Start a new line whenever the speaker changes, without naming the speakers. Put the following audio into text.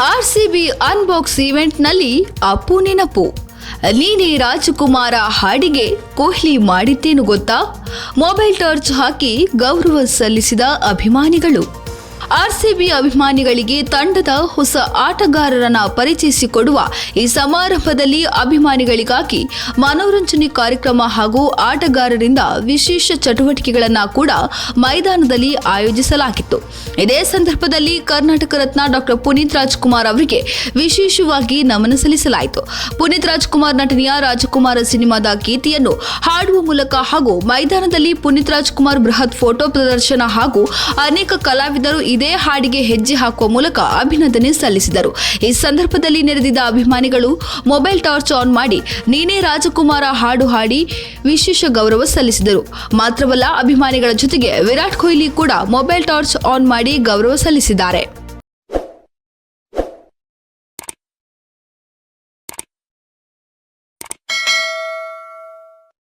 RCB unbox ಈವೆಂಟ್ನಲ್ಲಿ Appu ನೆನಪು. ನೀನೇ ರಾಜಕುಮಾರ ಹಾಡಿಗೆ ಕೊಹ್ಲಿ ಮಾಡಿದ್ದೇನು ಗೊತ್ತಾ? ಮೊಬೈಲ್ ಟಾರ್ಚ್ ಹಾಕಿ ಗೌರವ ಸಲ್ಲಿಸಿದ ಅಭಿಮಾನಿಗಳು. ಆರ್ಸಿಬಿ ಅಭಿಮಾನಿಗಳಿಗೆ ತಂಡದ ಹೊಸ ಆಟಗಾರರನ್ನ ಪರಿಚಯಿಸಿಕೊಡುವ ಈ ಸಮಾರಂಭದಲ್ಲಿ ಅಭಿಮಾನಿಗಳಿಗಾಗಿ ಮನೋರಂಜನೆ ಕಾರ್ಯಕ್ರಮ ಹಾಗೂ ಆಟಗಾರರಿಂದ ವಿಶೇಷ ಚಟುವಟಿಕೆಗಳನ್ನು ಕೂಡ ಮೈದಾನದಲ್ಲಿ ಆಯೋಜಿಸಲಾಗಿತ್ತು. ಇದೇ ಸಂದರ್ಭದಲ್ಲಿ ಕರ್ನಾಟಕ ರತ್ನ ಡಾಕ್ಟರ್ ಪುನೀತ್ ರಾಜ್ಕುಮಾರ್ ಅವರಿಗೆ ವಿಶೇಷವಾಗಿ ನಮನ ಸಲ್ಲಿಸಲಾಯಿತು. ಪುನೀತ್ ರಾಜ್ಕುಮಾರ್ ನಟನೆಯ ರಾಜಕುಮಾರ ಸಿನಿಮಾದ ಗೀತೆಯನ್ನು ಹಾಡುವ ಮೂಲಕ ಹಾಗೂ ಮೈದಾನದಲ್ಲಿ ಪುನೀತ್ ರಾಜ್ಕುಮಾರ್ ಬೃಹತ್ ಫೋಟೋ ಪ್ರದರ್ಶನ ಹಾಗೂ ಅನೇಕ ಕಲಾವಿದರು ಇದೇ ಹಾಡಿಗೆ ಹೆಜ್ಜೆ ಹಾಕುವ ಮೂಲಕ ಅಭಿನಂದನೆ ಸಲ್ಲಿಸಿದರು. ಈ ಸಂದರ್ಭದಲ್ಲಿ ನೆರೆದಿದ್ದ ಅಭಿಮಾನಿಗಳು ಮೊಬೈಲ್ ಟಾರ್ಚ್ ಆನ್ ಮಾಡಿ ನೀನೇ ರಾಜಕುಮಾರ ಹಾಡು ಹಾಡಿ ವಿಶೇಷ ಗೌರವ ಸಲ್ಲಿಸಿದರು. ಮಾತ್ರವಲ್ಲ, ಅಭಿಮಾನಿಗಳ ಜೊತೆಗೆ ವಿರಾಟ್ ಕೊಹ್ಲಿ ಕೂಡ ಮೊಬೈಲ್ ಟಾರ್ಚ್ ಆನ್ ಮಾಡಿ ಗೌರವ ಸಲ್ಲಿಸಿದ್ದಾರೆ.